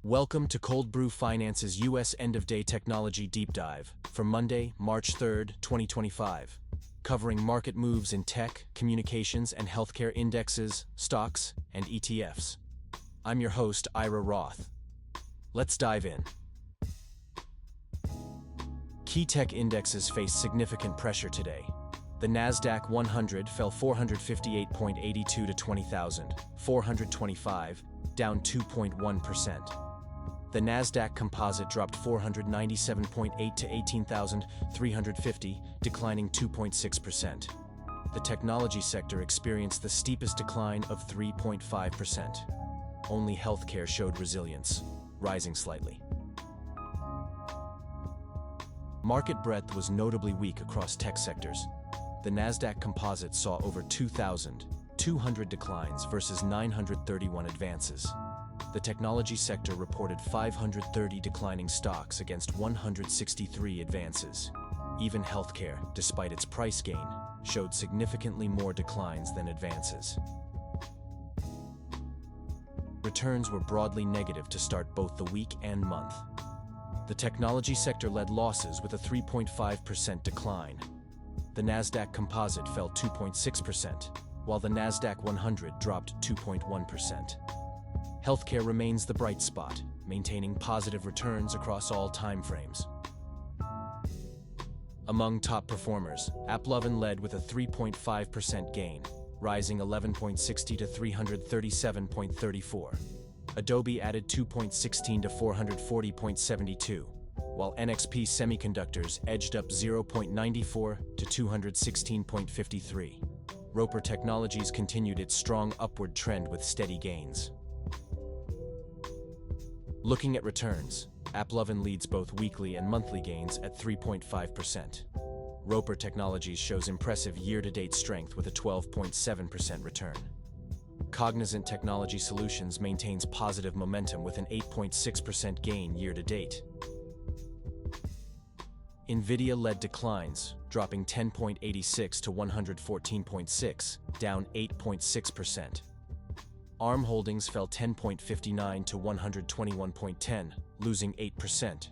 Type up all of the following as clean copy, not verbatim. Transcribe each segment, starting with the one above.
Welcome to Cold Brew Finance's U.S. End-of-Day Technology Deep Dive for Monday, March 3rd, 2025, covering market moves in tech, communications, and healthcare indexes, stocks, and ETFs. I'm your host, Ira Roth. Let's dive in. Key tech indexes face significant pressure today. The Nasdaq 100 fell 458.82 to 20,425, down 2.1%. The Nasdaq Composite dropped 497.8 to 18,350, declining 2.6%. The technology sector experienced the steepest decline of 3.5%. Only healthcare showed resilience, rising slightly. Market breadth was notably weak across tech sectors. The Nasdaq Composite saw over 2,200 declines versus 931 advances. The technology sector reported 530 declining stocks against 163 advances. Even healthcare, despite its price gain, showed significantly more declines than advances. Returns were broadly negative to start both the week and month. The technology sector led losses with a 3.5% decline. The Nasdaq Composite fell 2.6%, while the Nasdaq 100 dropped 2.1%. Healthcare remains the bright spot, maintaining positive returns across all timeframes. Among top performers, AppLovin led with a 3.5% gain, rising 11.60 to 337.34. Adobe added 2.16 to 440.72, while NXP Semiconductors edged up 0.94 to 216.53. Roper Technologies continued its strong upward trend with steady gains. Looking at returns, AppLovin leads both weekly and monthly gains at 3.5%. Roper Technologies shows impressive year-to-date strength with a 12.7% return. Cognizant Technology Solutions maintains positive momentum with an 8.6% gain year-to-date. NVIDIA led declines, dropping 10.86 to 114.6, down 8.6%. ARM Holdings fell 10.59 to 121.10, losing 8%.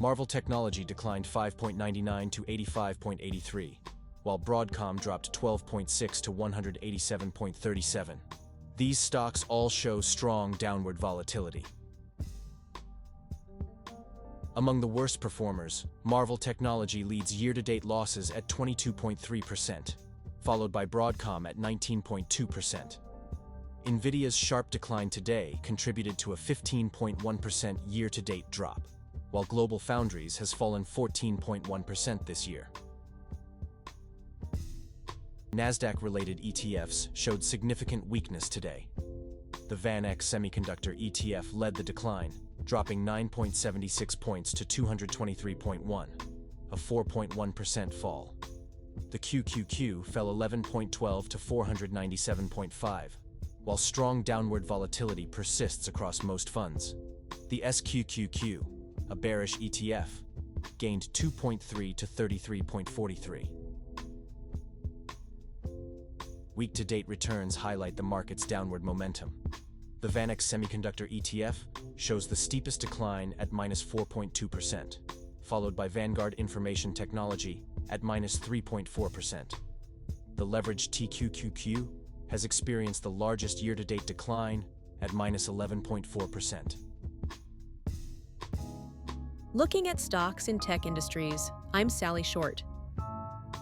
Marvell Technology declined 5.99 to 85.83, while Broadcom dropped 12.6 to 187.37. These stocks all show strong downward volatility. Among the worst performers, Marvell Technology leads year-to-date losses at 22.3%, followed by Broadcom at 19.2%. NVIDIA's sharp decline today contributed to a 15.1% year-to-date drop, while Global Foundries has fallen 14.1% this year. Nasdaq-related ETFs showed significant weakness today. The VanEck Semiconductor ETF led the decline, dropping 9.76 points to 223.1, a 4.1% fall. The QQQ fell 11.12 to 497.5, while strong downward volatility persists across most funds. The SQQQ, a bearish ETF, gained 2.3 to 33.43. Week-to-date returns highlight the market's downward momentum. The VanEck Semiconductor ETF shows the steepest decline at -4.2%, followed by Vanguard Information Technology at -3.4%. The leveraged TQQQ has experienced the largest year-to-date decline at -11.4%. Looking at stocks in tech industries, I'm Sally Short.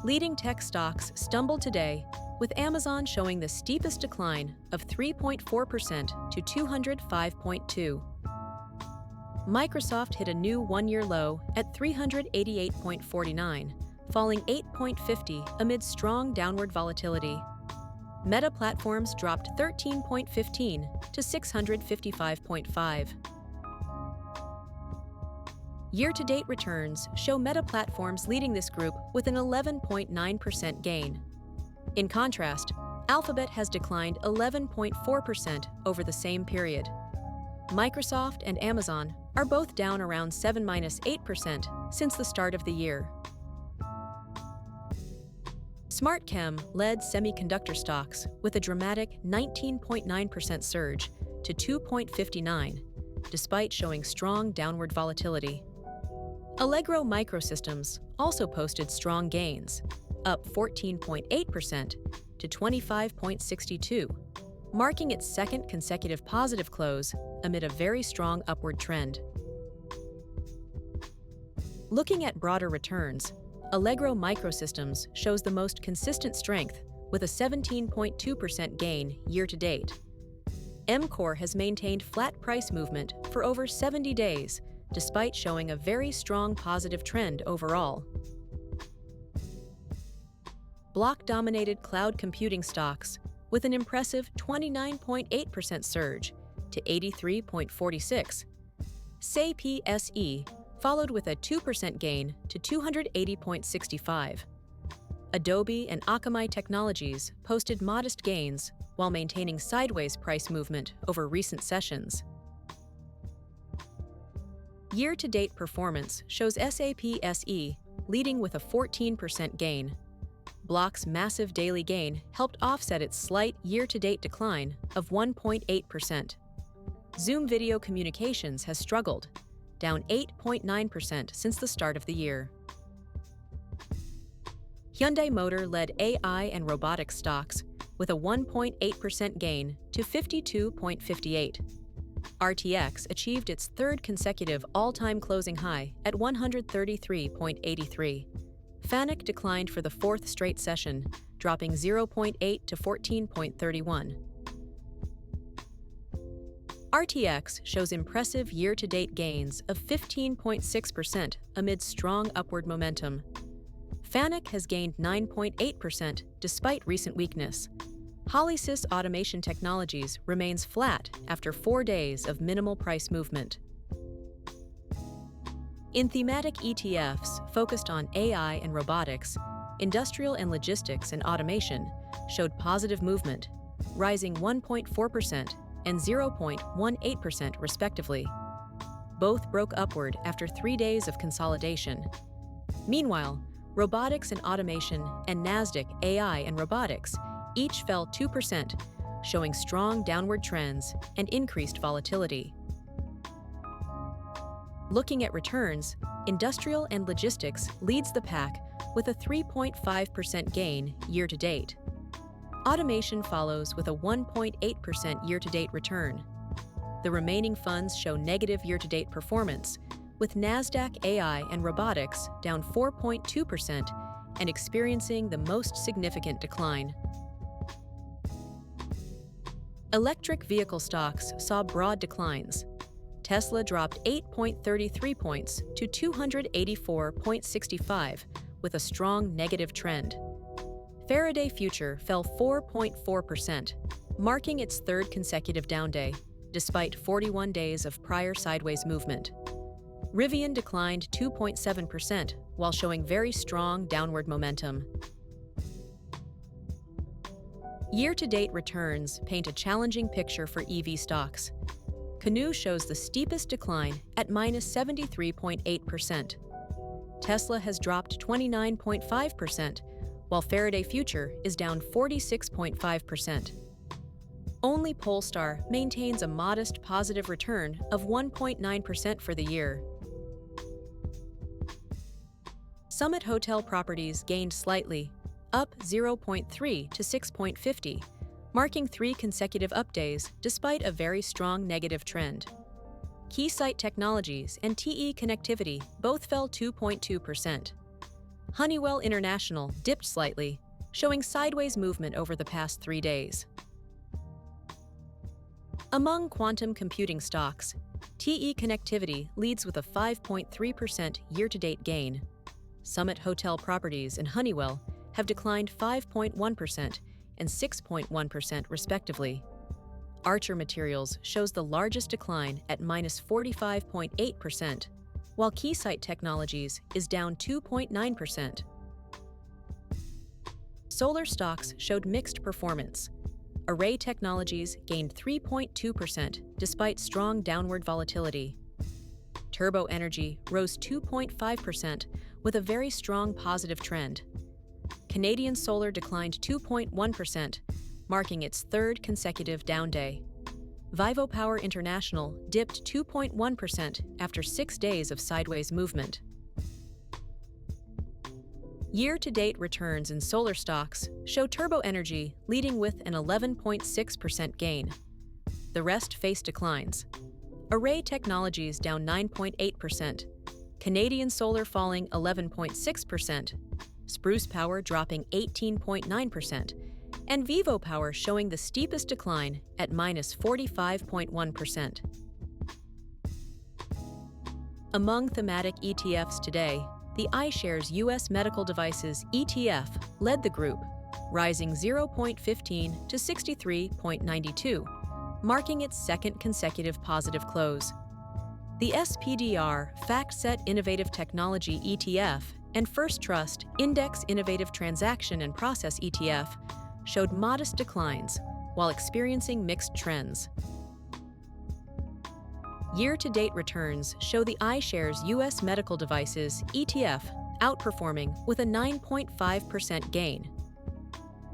Leading tech stocks stumbled today, with Amazon showing the steepest decline of 3.4% to 205.2. Microsoft hit a new one-year low at 388.49, falling 8.50 amid strong downward volatility. Meta Platforms dropped 13.15 to 655.5. Year-to-date returns show Meta Platforms leading this group with an 11.9% gain. In contrast, Alphabet has declined 11.4% over the same period. Microsoft and Amazon are both down around 7–8% since the start of the year. SmartKem led semiconductor stocks with a dramatic 19.9% surge to 2.59, despite showing strong downward volatility. Allegro Microsystems also posted strong gains, up 14.8% to 25.62, marking its second consecutive positive close amid a very strong upward trend. Looking at broader returns, Allegro Microsystems shows the most consistent strength with a 17.2% gain year-to-date. MCore has maintained flat price movement for over 70 days, despite showing a very strong positive trend overall. Block-dominated cloud computing stocks with an impressive 29.8% surge to 83.46. SE followed with a 2% gain to 280.65. Adobe and Akamai Technologies posted modest gains while maintaining sideways price movement over recent sessions. Year-to-date performance shows SE leading with a 14% gain. Block's massive daily gain helped offset its slight year-to-date decline of 1.8%. Zoom Video Communications has struggled, down 8.9% since the start of the year. Hyundai Motor led AI and robotics stocks with a 1.8% gain to 52.58. RTX achieved its third consecutive all-time closing high at 133.83. VanEck declined for the fourth straight session, dropping 0.8 to 14.31. RTX shows impressive year-to-date gains of 15.6% amid strong upward momentum. VanEck has gained 9.8% despite recent weakness. Holysys Automation Technologies remains flat after 4 days of minimal price movement. In thematic ETFs focused on AI and robotics, industrial and logistics and automation showed positive movement, rising 1.4% and 0.18% respectively. Both broke upward after 3 days of consolidation. Meanwhile, robotics and automation and Nasdaq AI and robotics each fell 2%, showing strong downward trends and increased volatility. Looking at returns, industrial and logistics leads the pack with a 3.5% gain year-to-date. Automation follows with a 1.8% year-to-date return. The remaining funds show negative year-to-date performance, with Nasdaq AI and robotics down 4.2% and experiencing the most significant decline. Electric vehicle stocks saw broad declines. Tesla dropped 8.33 points to 284.65 with a strong negative trend. Faraday Future fell 4.4%, marking its third consecutive down day, despite 41 days of prior sideways movement. Rivian declined 2.7% while showing very strong downward momentum. Year-to-date returns paint a challenging picture for EV stocks. Canoo shows the steepest decline at -73.8%. Tesla has dropped 29.5%, while Faraday Future is down 46.5%. Only Polestar maintains a modest positive return of 1.9% for the year. Summit Hotel Properties gained slightly, up 0.3 to 6.50, marking 3 consecutive up days despite a very strong negative trend. Keysight Technologies and TE Connectivity both fell 2.2%. Honeywell International dipped slightly, showing sideways movement over the past 3 days. Among quantum computing stocks, TE Connectivity leads with a 5.3% year-to-date gain. Summit Hotel Properties and Honeywell have declined 5.1% and 6.1% respectively. Archer Materials shows the largest decline at -45.8%, while Keysight Technologies is down 2.9%. Solar stocks showed mixed performance. Array Technologies gained 3.2% despite strong downward volatility. Turbo Energy rose 2.5% with a very strong positive trend. Canadian Solar declined 2.1%, marking its third consecutive down day. Vivo Power International dipped 2.1% after 6 days of sideways movement. Year-to-date returns in solar stocks show Turbo Energy leading with an 11.6% gain. The rest face declines. Array Technologies down 9.8%, Canadian Solar falling 11.6%, Spruce Power dropping 18.9%, and Vivo Power showing the steepest decline at minus 45.1%. Among thematic ETFs today, the iShares U.S. Medical Devices ETF led the group, rising 0.15 to 63.92, marking its second consecutive positive close. The SPDR FactSet Innovative Technology ETF and First Trust Index Innovative Transaction and Process ETF showed modest declines while experiencing mixed trends. Year-to-date returns show the iShares U.S. Medical Devices ETF outperforming with a 9.5% gain.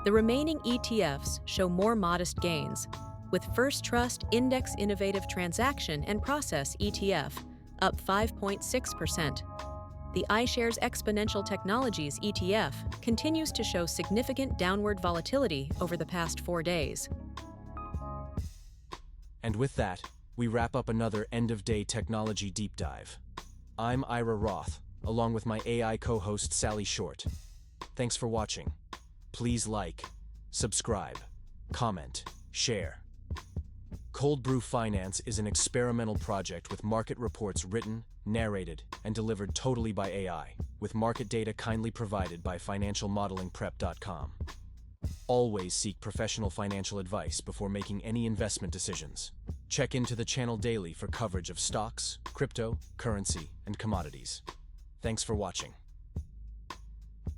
The remaining ETFs show more modest gains, with First Trust Index Innovative Transaction and Process ETF up 5.6%. The iShares Exponential Technologies ETF continues to show significant downward volatility over the past 4 days. And with that, we wrap up another end-of-day technology deep dive. I'm Ira Roth, along with my AI co-host Sally Short. Thanks for watching. Please like, subscribe, comment, share. Cold Brew Finance is an experimental project with market reports written, narrated, and delivered totally by AI, with market data kindly provided by financialmodelingprep.com. Always seek professional financial advice before making any investment decisions. Check into the channel daily for coverage of stocks, crypto, currency, and commodities. Thanks for watching.